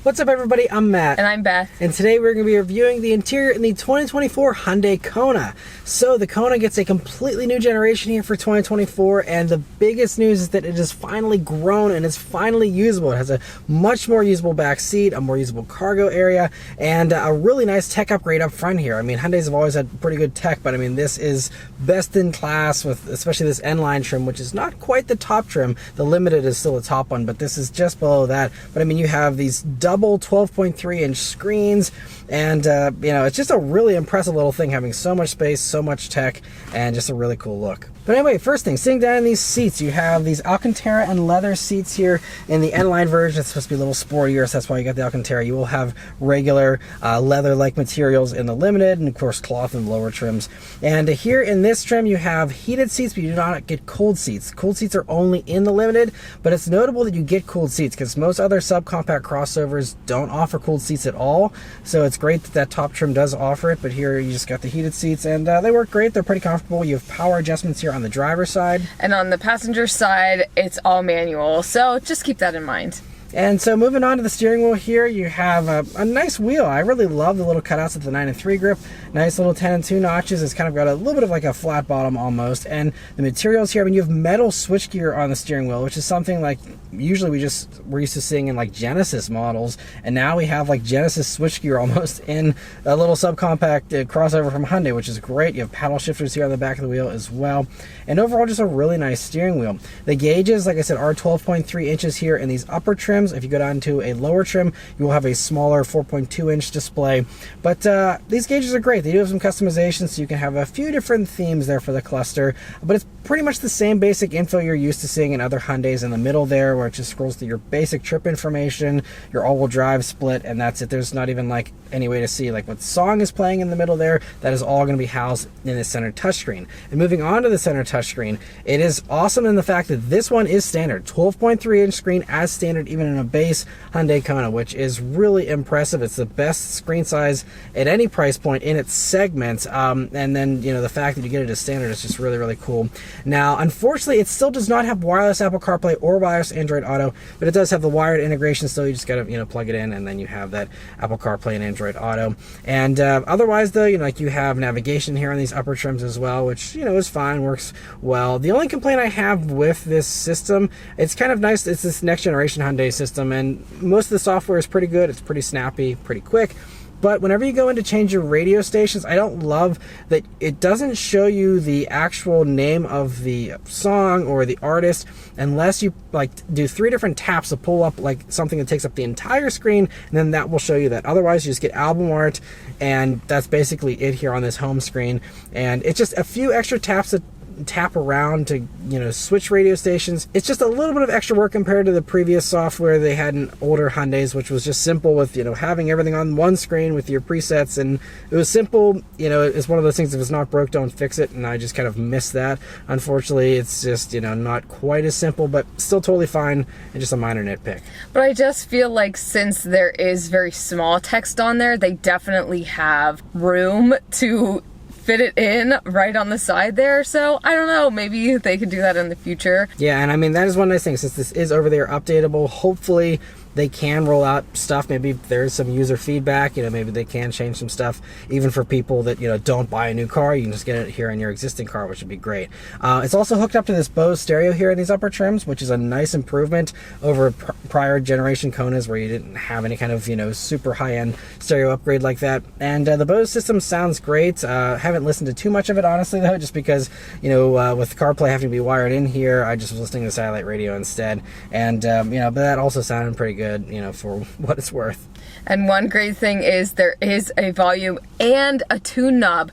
What's up everybody, I'm Matt. And I'm Beth. And today we're going to be reviewing the interior in the 2024 Hyundai Kona. So the Kona gets a completely new generation here for 2024, and the biggest news is that it has finally grown and is finally usable. It has a much more usable back seat, a more usable cargo area, and a really nice tech upgrade up front here. I mean, Hyundais have always had pretty good tech, but I mean, this is best in class with especially this N-line trim, which is not quite the top trim. The Limited is still the top one, but this is just below that. But I mean, you have these double 12.3 inch screens, and you know, it's just a really impressive little thing, having so much space, so much tech, and just a really cool look. But anyway, first thing, sitting down in these seats, you have these Alcantara and leather seats here. In the N-line version, it's supposed to be a little sportier, so that's why you got the Alcantara. You will have regular leather-like materials in the Limited, and of course cloth in the lower trims. And here in this trim, you have heated seats, but you do not get cooled seats. Cooled seats are only in the Limited, but it's notable that you get cooled seats because most other subcompact crossovers don't offer cooled seats at all. So it's great that that top trim does offer it, but here you just got the heated seats, and they work great. They're pretty comfortable. You have power adjustments here on the driver's side. And on the passenger side, it's all manual. So just keep that in mind. And so moving on to the steering wheel here, you have a nice wheel. I really love the little cutouts of the 9 and 3 grip. Nice little 10 and 2 notches. It's kind of got a little bit of like a flat bottom almost. And the materials here, I mean, you have metal switchgear on the steering wheel, which is something like usually we're used to seeing in like Genesis models. And now we have like Genesis switchgear almost in a little subcompact crossover from Hyundai, which is great. You have paddle shifters here on the back of the wheel as well. And overall, just a really nice steering wheel. The gauges, like I said, are 12.3 inches here in these upper trims. If you go down to a lower trim, you will have a smaller 4.2 inch display. But these gauges are great. They do have some customization, so you can have a few different themes there for the cluster. But it's pretty much the same basic info you're used to seeing in other Hyundais in the middle there, where it just scrolls through your basic trip information, your all-wheel drive split, and that's it. There's not even like any way to see like what song is playing in the middle there. That is all going to be housed in the center touchscreen. And moving on to the center touchscreen, it is awesome in the fact that this one is standard. 12.3 inch screen as standard, even in a base Hyundai Kona, which is really impressive. It's the best screen size at any price point in its segment. And then, you know, the fact that you get it as standard is just really, really cool. Now, unfortunately, it still does not have wireless Apple CarPlay or wireless Android Auto, but it does have the wired integration still. You just got to, you know, plug it in, and then you have that Apple CarPlay and Android Auto. And otherwise, though, you know, like you have navigation here on these upper trims as well, which, you know, is fine, works well. The only complaint I have with this system, it's kind of nice. It's this next generation Hyundai system, and most of the software is pretty good. It's pretty snappy, pretty quick. But whenever you go in to change your radio stations, I don't love that it doesn't show you the actual name of the song or the artist unless you like do 3 different taps to pull up like something that takes up the entire screen, and then that will show you that. Otherwise, you just get album art, and that's basically it here on this home screen. And it's just a few extra taps that tap around to, you know, switch radio stations. It's just a little bit of extra work compared to the previous software they had in older Hyundais, which was just simple with, you know, having everything on one screen with your presets, and it was simple. You know, it's one of those things, if it's not broke, don't fix it, and I just kind of missed that. Unfortunately, it's just, you know, not quite as simple, but still totally fine, and just a minor nitpick. But I just feel like since there is very small text on there, they definitely have room to fit it in right on the side there. So I don't know, maybe they could do that in the future. Yeah, and I mean, that is one nice thing, since this is over there updatable, hopefully they can roll out stuff. Maybe there's some user feedback, you know, maybe they can change some stuff even for people that, you know, don't buy a new car. You can just get it here in your existing car, which would be great. It's also hooked up to this Bose Stereo here in these upper trims, which is a nice improvement over prior generation Konas where you didn't have any kind of, you know, super high-end stereo upgrade like that. And the Bose system sounds great. Haven't listened to too much of it, honestly, though, just because, you know, with CarPlay having to be wired in here, I just was listening to satellite radio instead. And, you know, but that also sounded pretty good, you know, for what it's worth. And one great thing is there is a volume and a tune knob.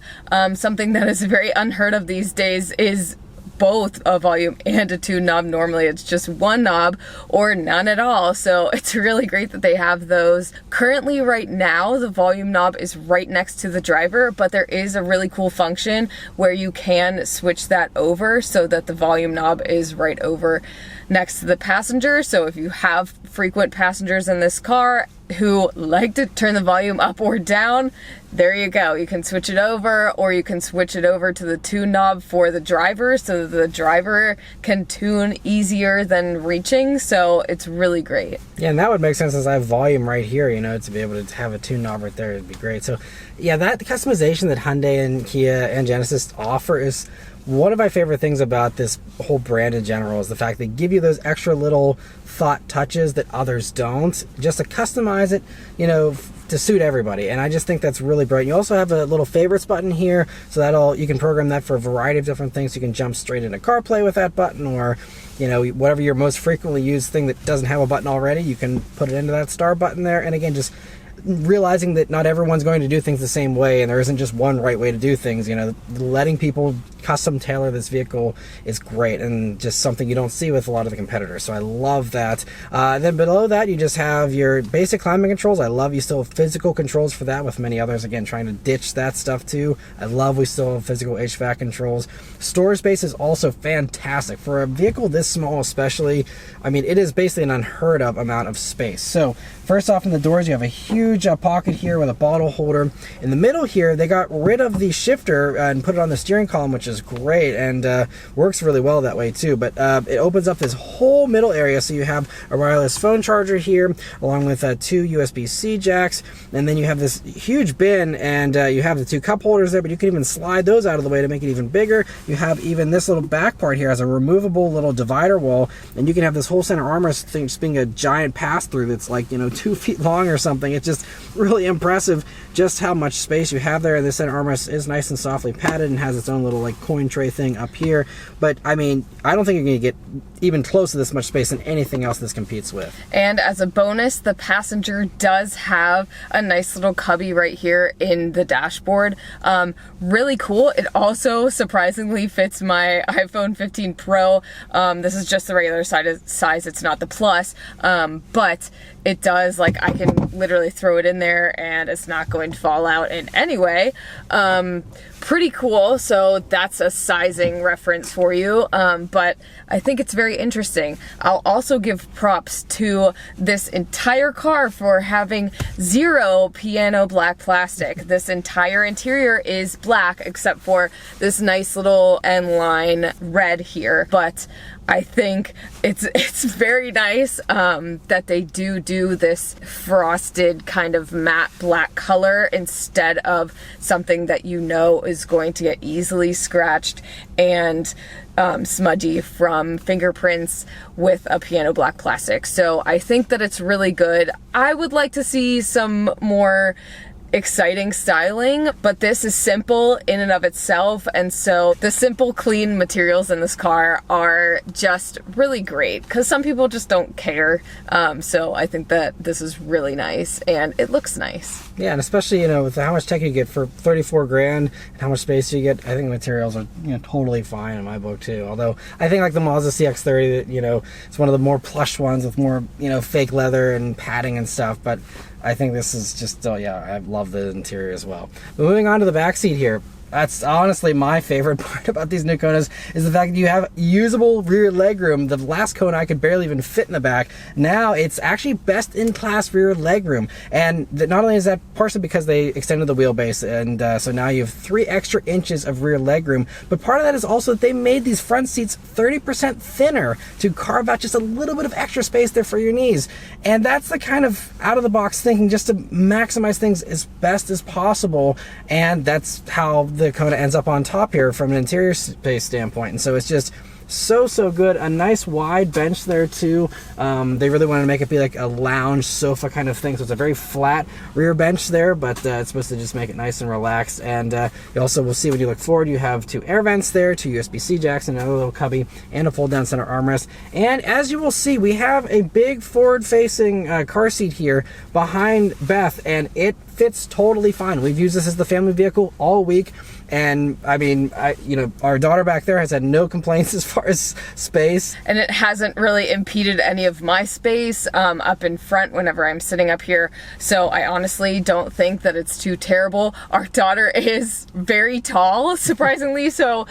Something that is very unheard of these days is both a volume and a tune knob. Normally it's just one knob or none at all. So it's really great that they have those. Currently right now, the volume knob is right next to the driver, but there is a really cool function where you can switch that over so that the volume knob is right over next to the passenger. So if you have frequent passengers in this car who like to turn the volume up or down, there you go. You can switch it over, or you can switch it over to the tune knob for the driver so that the driver can tune easier than reaching. So it's really great. Yeah, and that would make sense since I have volume right here, you know, to be able to have a tune knob right there would be great. So yeah, that customization that Hyundai and Kia and Genesis offer is one of my favorite things about this whole brand in general, is the fact they give you those extra little thought touches that others don't, just to customize it, you know, to suit everybody. And I just think that's really brilliant. You also have a little favorites button here, so you can program that for a variety of different things. You can jump straight into CarPlay with that button, or you know, whatever your most frequently used thing that doesn't have a button already, you can put it into that star button there. And again, just realizing that not everyone's going to do things the same way, and there isn't just one right way to do things. You know, letting people custom tailor this vehicle is great, and just something you don't see with a lot of the competitors. So I love that. Then below that, you just have your basic climate controls. I love you still have physical controls for that, with many others again trying to ditch that stuff too. I love we still have physical HVAC controls. Storage space is also fantastic for a vehicle this small, especially. I mean, it is basically an unheard of amount of space. So first off, in the doors, you have a huge pocket here with a bottle holder. In the middle here, they got rid of the shifter and put it on the steering column, which is great, and works really well that way too. But it opens up this whole middle area, so you have a wireless phone charger here, along with 2 USB-C jacks, and then you have this huge bin, and you have the 2 cup holders there, but you can even slide those out of the way to make it even bigger. You have even this little back part here as a removable little divider wall, and you can have this whole center armrest thing just being a giant pass-through that's like, you know, 2 feet long or something. It's just really impressive just how much space you have there. And this center armrest is nice and softly padded and has its own little like coin tray thing up here. But I mean, I don't think you're going to get even close to this much space in anything else this competes with. And as a bonus, the passenger does have a nice little cubby right here in the dashboard. Really cool. It also surprisingly fits my iPhone 15 Pro. This is just the regular size. It's not the Plus, but it does, like, I can literally throw it in there and it's not going to fall out in any way. Pretty cool. So that's a sizing reference for you. But I think it's very interesting. I'll also give props to this entire car for having 0 piano black plastic. This entire interior is black except for this nice little end line red here. But I think it's very nice that they do this frosted kind of matte black color instead of something that you know is going to get easily scratched and smudgy from fingerprints with a piano black plastic. So I think that it's really good. I would like to see some more exciting styling, but this is simple in and of itself, and so the simple clean materials in this car are just really great because some people just don't care. So I think that this is really nice and it looks nice. Yeah, and especially, you know, with how much tech you get for 34 grand and how much space you get, I think materials are, you know, totally fine in my book too. Although I think like the Mazda CX-30, that, you know, it's one of the more plush ones with more, you know, fake leather and padding and stuff, but I think this is just, oh yeah, I love the interior as well. But moving on to the back seat here, that's honestly my favorite part about these new Konas, is the fact that you have usable rear legroom. The last Kona I could barely even fit in the back. Now it's actually best in class rear legroom. And not only is that partially because they extended the wheelbase, and so now you have 3 extra inches of rear legroom, but part of that is also that they made these front seats 30% thinner to carve out just a little bit of extra space there for your knees. And that's the kind of out of the box thinking, just to maximize things as best as possible. And that's how the Kona ends up on top here from an interior space standpoint. And so it's just so good. A nice wide bench there too. They really wanted to make it be like a lounge sofa kind of thing, so it's a very flat rear bench there, but it's supposed to just make it nice and relaxed. And you also will see when you look forward, you have 2 air vents there, 2 USB-C jacks, and another little cubby, and a fold down center armrest. And as you will see, we have a big forward facing car seat here behind Beth, and it fits totally fine. We've used this as the family vehicle all week, and I mean, you know, our daughter back there has had no complaints as far as space. And it hasn't really impeded any of my space up in front whenever I'm sitting up here. So I honestly don't think that it's too terrible. Our daughter is very tall, surprisingly, so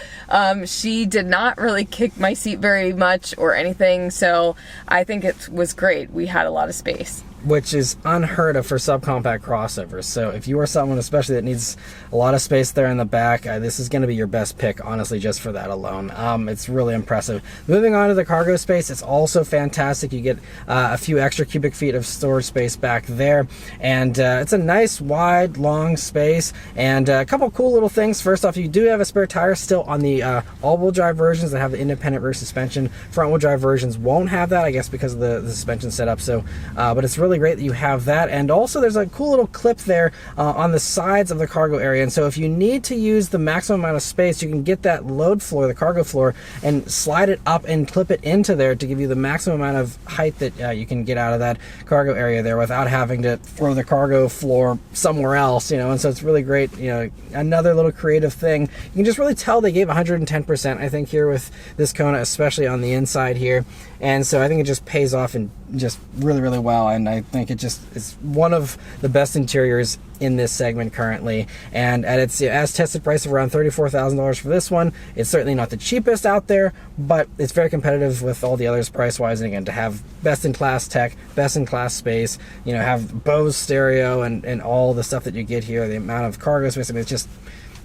she did not really kick my seat very much or anything. So I think it was great. We had a lot of space, which is unheard of for subcompact crossovers. So if you are someone especially that needs a lot of space there in the back, this is going to be your best pick, honestly, just for that alone. It's really impressive. Moving on to the cargo space, it's also fantastic. You get a few extra cubic feet of storage space back there, and it's a nice, wide, long space, and a couple cool little things. First off, you do have a spare tire still on the all-wheel drive versions that have the independent rear suspension. Front-wheel drive versions won't have that, I guess, because of the suspension setup. So, but it's really great that you have that. And also there's a cool little clip there on the sides of the cargo area, and so if you need to use the maximum amount of space, you can get that load floor, the cargo floor, and slide it up and clip it into there to give you the maximum amount of height that you can get out of that cargo area there without having to throw the cargo floor somewhere else, you know. And so it's really great, you know, another little creative thing. You can just really tell they gave 110%, I think, here with this Kona, especially on the inside here. And so I think it just pays off and just really, really well. And I think it just is one of the best interiors in this segment currently. And at its as tested price of around $34,000 for this one, it's certainly not the cheapest out there, but it's very competitive with all the others price-wise. And again, to have best-in-class tech, best-in-class space, you know, have Bose Stereo and all the stuff that you get here, the amount of cargo space, I mean, it's just,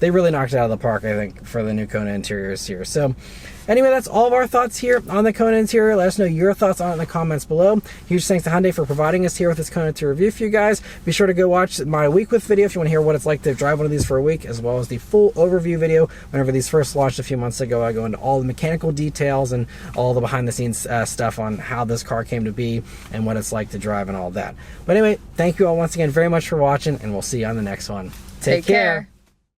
they really knocked it out of the park, I think, for the new Kona interiors here. So anyway, that's all of our thoughts here on the Kona interior. Let us know your thoughts on it in the comments below. Huge thanks to Hyundai for providing us here with this Kona to review for you guys. Be sure to go watch my week with video if you want to hear what it's like to drive one of these for a week, as well as the full overview video. Whenever these first launched a few months ago, I go into all the mechanical details and all the behind the scenes stuff on how this car came to be and what it's like to drive and all that. But anyway, thank you all once again very much for watching, and we'll see you on the next one. Take care.